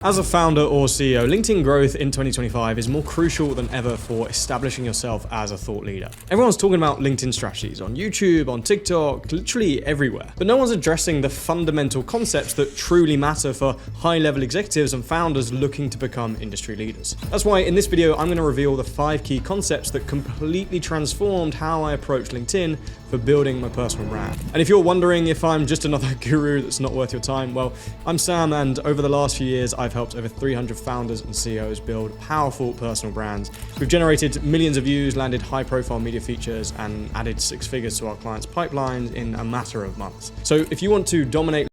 As a founder or CEO, LinkedIn growth in 2025 is more crucial than ever for establishing yourself as a thought leader. Everyone's talking about LinkedIn strategies on YouTube, on TikTok, literally everywhere. But no one's addressing the fundamental concepts that truly matter for high-level executives and founders looking to become industry leaders. That's why in this video, I'm going to reveal the 5 key concepts that completely transformed how I approach LinkedIn for building my personal brand. And if you're wondering if I'm just another guru that's not worth your time, well, I'm Sam, and over the last few years, I've helped over 300 founders and CEOs build powerful personal brands. We've generated millions of views, landed high-profile media features, and added 6 figures to our clients' pipelines in a matter of months. So if you want to dominate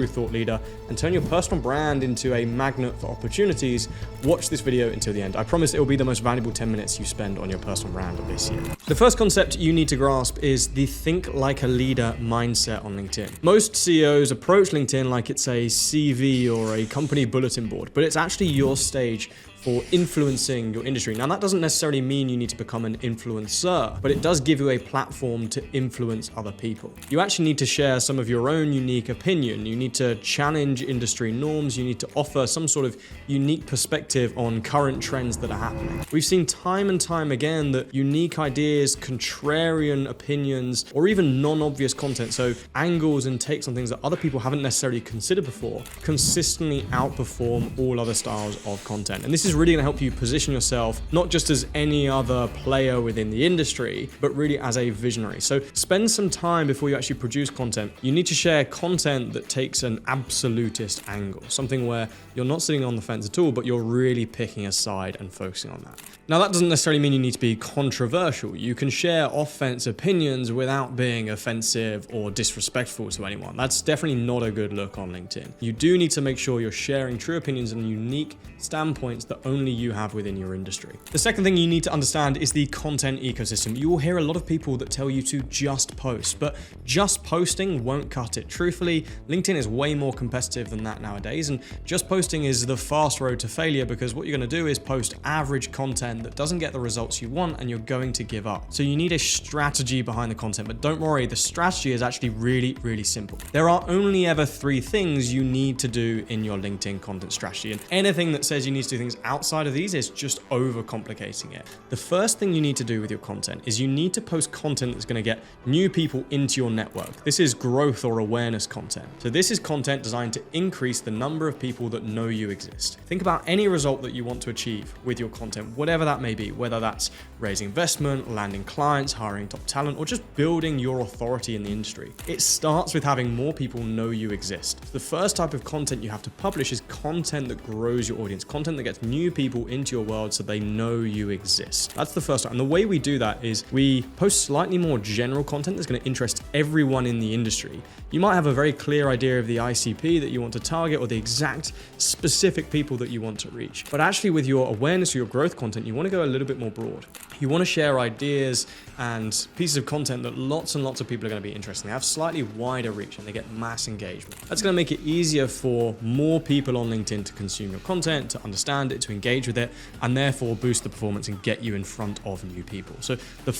thought leader and turn your personal brand into a magnet for opportunities, watch this video until the end. I promise it will be the most valuable 10 minutes you spend on your personal brand this year. The first concept you need to grasp is the think like a leader mindset on LinkedIn. Most CEOs approach LinkedIn like it's a CV or a company bulletin board, but it's actually your stage for influencing your industry. Now, that doesn't necessarily mean you need to become an influencer, but it does give you a platform to influence other people. You actually need to share some of your own unique opinion. You need to challenge industry norms. You need to offer some sort of unique perspective on current trends that are happening. We've seen time and time again that unique ideas, contrarian opinions, or even non-obvious content, so angles and takes on things that other people haven't necessarily considered before, consistently outperform all other styles of content. And this is really going to help you position yourself not just as any other player within the industry, but really as a visionary. So spend some time before you actually produce content. You need to share content that takes an absolutist angle, something where you're not sitting on the fence at all, but you're really picking a side and focusing on that. Now, that doesn't necessarily mean you need to be controversial. You can share off-fence opinions without being offensive or disrespectful to anyone. That's definitely not a good look on LinkedIn. You do need to make sure you're sharing true opinions and unique standpoints that only you have within your industry. The second thing you need to understand is the content ecosystem. You will hear a lot of people that tell you to just post, but just posting won't cut it. Truthfully, LinkedIn is way more competitive than that nowadays, and just posting is the fast road to failure because what you're going to do is post average content that doesn't get the results you want and you're going to give up. So you need a strategy behind the content, but don't worry, the strategy is actually really, really simple. There are only ever 3 things you need to do in your LinkedIn content strategy, and anything that says you need to do things outside of these is just overcomplicating it. The first thing you need to do with your content is you need to post content that's going to get new people into your network. This is growth or awareness content. So this is content designed to increase the number of people that know you exist. Think about any result that you want to achieve with your content, whatever that may be, whether that's raising investment, landing clients, hiring top talent, or just building your authority in the industry. It starts with having more people know you exist. The first type of content you have to publish is content that grows your audience, content that gets new people into your world so they know you exist. That's the first time. And the way we do that is we post slightly more general content that's going to interest everyone in the industry. You might have a very clear idea of the ICP that you want to target or the exact specific people that you want to reach. But actually with your awareness or your growth content, you want to go a little bit more broad. You want to share ideas and pieces of content that lots and lots of people are going to be interested in. They have slightly wider reach and they get mass engagement. That's going to make it easier for more people on LinkedIn to consume your content, to understand it, to engage with it, and therefore boost the performance and get you in front of new people. So the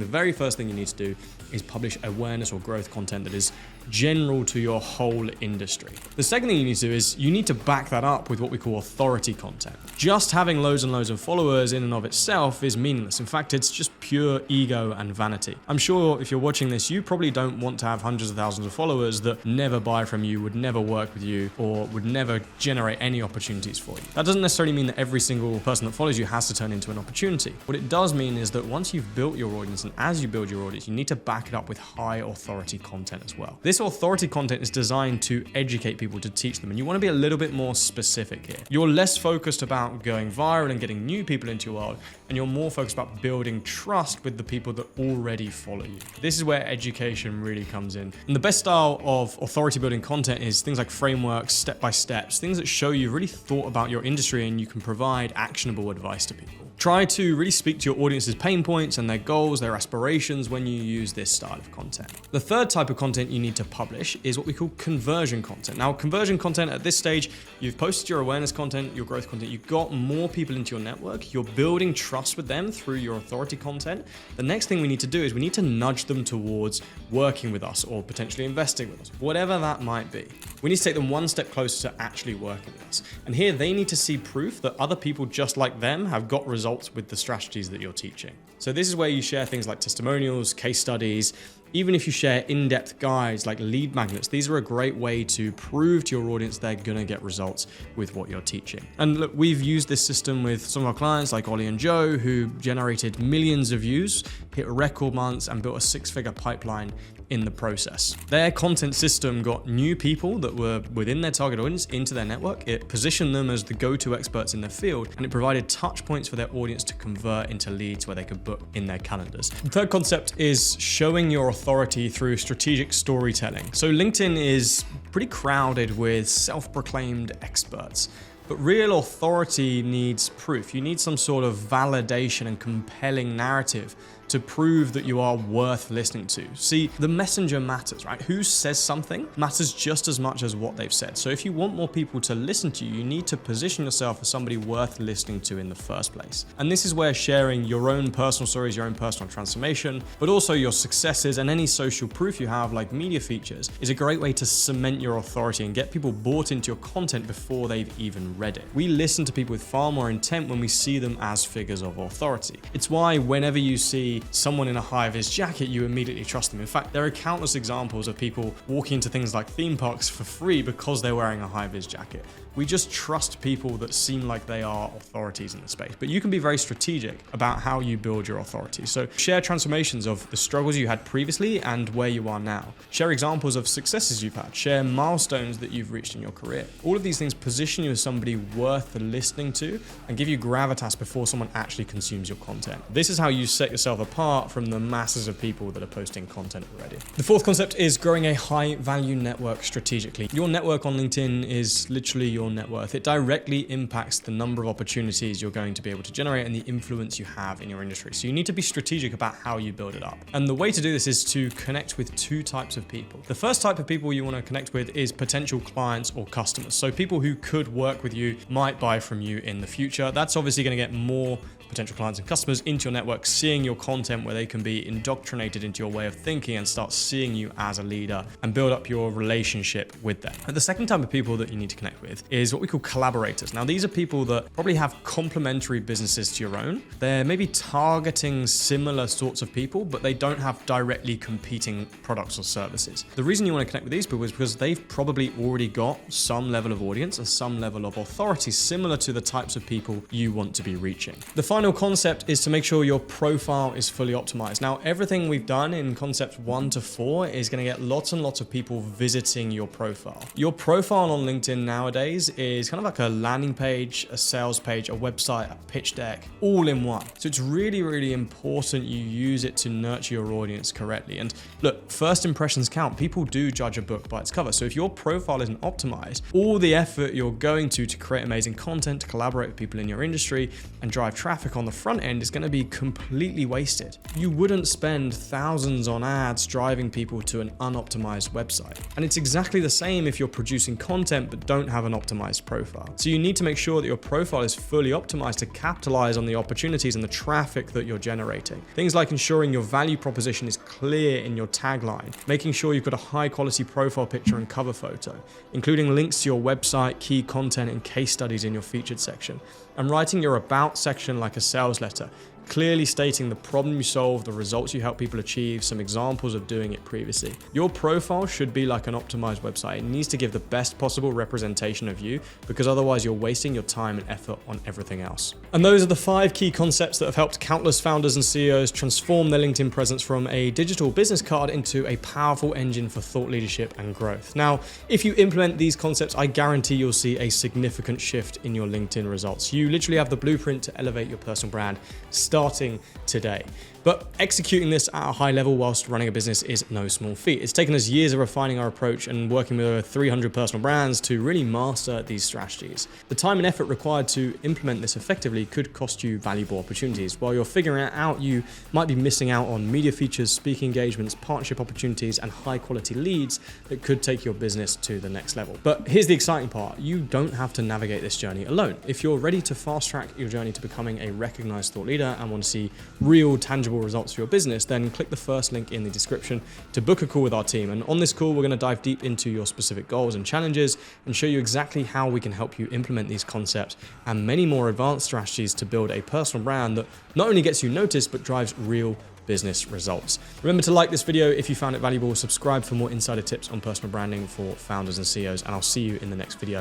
very first thing you need to do is publish awareness or growth content that is general to your whole industry. The second thing you need to do is you need to back that up with what we call authority content. Just having loads and loads of followers in and of itself is meaningless. In fact, it's just pure ego and vanity. I'm sure if you're watching this, you probably don't want to have hundreds of thousands of followers that never buy from you, would never work with you, or would never generate any opportunities for you. That doesn't necessarily mean that every single person that follows you has to turn into an opportunity. What it does mean is that once you've built your audience, and as you build your audience, you need to back it up with high authority content as well. This authority content is designed to educate people, to teach them, and you want to be a little bit more specific here. You're less focused about going viral and getting new people into your world, and you're more focused about building trust with the people that already follow you. This is where education really comes in. And the best style of authority building content is things like frameworks, step-by-steps, things that show you've really thought about your industry and you can provide actionable advice to people. Try to really speak to your audience's pain points and their goals, their aspirations when you use this style of content. The third type of content you need to publish is what we call conversion content. Now, conversion content at this stage, you've posted your awareness content, your growth content, you've got more people into your network, you're building trust with them through your authority content. The next thing we need to do is we need to nudge them towards working with us or potentially investing with us, whatever that might be. We need to take them one step closer to actually working with us. And here they need to see proof that other people just like them have got results with the strategies that you're teaching. So this is where you share things like testimonials, case studies. Even if you share in-depth guides like lead magnets, these are a great way to prove to your audience they're gonna get results with what you're teaching. And look, we've used this system with some of our clients like Ollie and Joe, who generated millions of views, hit record months, and built a six-figure pipeline in the process. Their content system got new people that were within their target audience into their network. It positioned them as the go-to experts in their field, and it provided touch points for their audience to convert into leads where they could book in their calendars. The third concept is showing your authority through strategic storytelling. So LinkedIn is pretty crowded with self-proclaimed experts. But real authority needs proof. You need some sort of validation and compelling narrative to prove that you are worth listening to. See, the messenger matters, right? Who says something matters just as much as what they've said. So if you want more people to listen to you, you need to position yourself as somebody worth listening to in the first place. And this is where sharing your own personal stories, your own personal transformation, but also your successes and any social proof you have, like media features, is a great way to cement your authority and get people bought into your content before they've even read it. We listen to people with far more intent when we see them as figures of authority. It's why whenever you see someone in a high-vis jacket, you immediately trust them. In fact, there are countless examples of people walking into things like theme parks for free because they're wearing a high-vis jacket. We just trust people that seem like they are authorities in the space. But you can be very strategic about how you build your authority. So share transformations of the struggles you had previously and where you are now. Share examples of successes you've had. Share milestones that you've reached in your career. All of these things position you as somebody worth listening to and give you gravitas before someone actually consumes your content. This is how you set yourself apart from the masses of people that are posting content already. The fourth concept is growing a high-value network strategically. Your network on LinkedIn is literally your net worth. It directly impacts the number of opportunities you're going to be able to generate and the influence you have in your industry. So you need to be strategic about how you build it up. And the way to do this is to connect with two types of people. The first type of people you want to connect with is potential clients or customers. So people who could work with you, might buy from you in the future. That's obviously going to get more potential clients and customers into your network, seeing your content where they can be indoctrinated into your way of thinking and start seeing you as a leader and build up your relationship with them. And the second type of people that you need to connect with is what we call collaborators. Now, these are people that probably have complementary businesses to your own. They're maybe targeting similar sorts of people, but they don't have directly competing products or services. The reason you want to connect with these people is because they've probably already got some level of audience and some level of authority similar to the types of people you want to be reaching. The final concept is to make sure your profile is fully optimized. Now, everything we've done in concepts 1 to 4 is going to get lots and lots of people visiting your profile. Your profile on LinkedIn nowadays is kind of like a landing page, a sales page, a website, a pitch deck, all in one. So it's really, really important you use it to nurture your audience correctly. And look, first impressions count. People do judge a book by its cover. So if your profile isn't optimized, all the effort you're going to create amazing content, to collaborate with people in your industry and drive traffic on the front end is going to be completely wasted. You wouldn't spend thousands on ads driving people to an unoptimized website. And it's exactly the same if you're producing content but don't have an optimized profile. So you need to make sure that your profile is fully optimized to capitalize on the opportunities and the traffic that you're generating. Things like ensuring your value proposition is clear in your tagline, making sure you've got a high quality profile picture and cover photo, including links to your website, key content, and case studies in your featured section, and writing your about section like a sales letter, clearly stating the problem you solve, the results you help people achieve, some examples of doing it previously. Your profile should be like an optimized website. It needs to give the best possible representation of you, because otherwise you're wasting your time and effort on everything else. And those are the 5 key concepts that have helped countless founders and CEOs transform their LinkedIn presence from a digital business card into a powerful engine for thought leadership and growth. Now, if you implement these concepts, I guarantee you'll see a significant shift in your LinkedIn results. You literally have the blueprint to elevate your personal brand starting today. But executing this at a high level whilst running a business is no small feat. It's taken us years of refining our approach and working with over 300 personal brands to really master these strategies. The time and effort required to implement this effectively could cost you valuable opportunities. While you're figuring it out, you might be missing out on media features, speaking engagements, partnership opportunities, and high quality leads that could take your business to the next level. But here's the exciting part. You don't have to navigate this journey alone. If you're ready to fast track your journey to becoming a recognized thought leader and want to see real tangible results for your business, then click the first link in the description to book a call with our team. And on this call, we're going to dive deep into your specific goals and challenges and show you exactly how we can help you implement these concepts and many more advanced strategies to build a personal brand that not only gets you noticed, but drives real business results. Remember to like this video if you found it valuable, subscribe for more insider tips on personal branding for founders and CEOs, and I'll see you in the next video.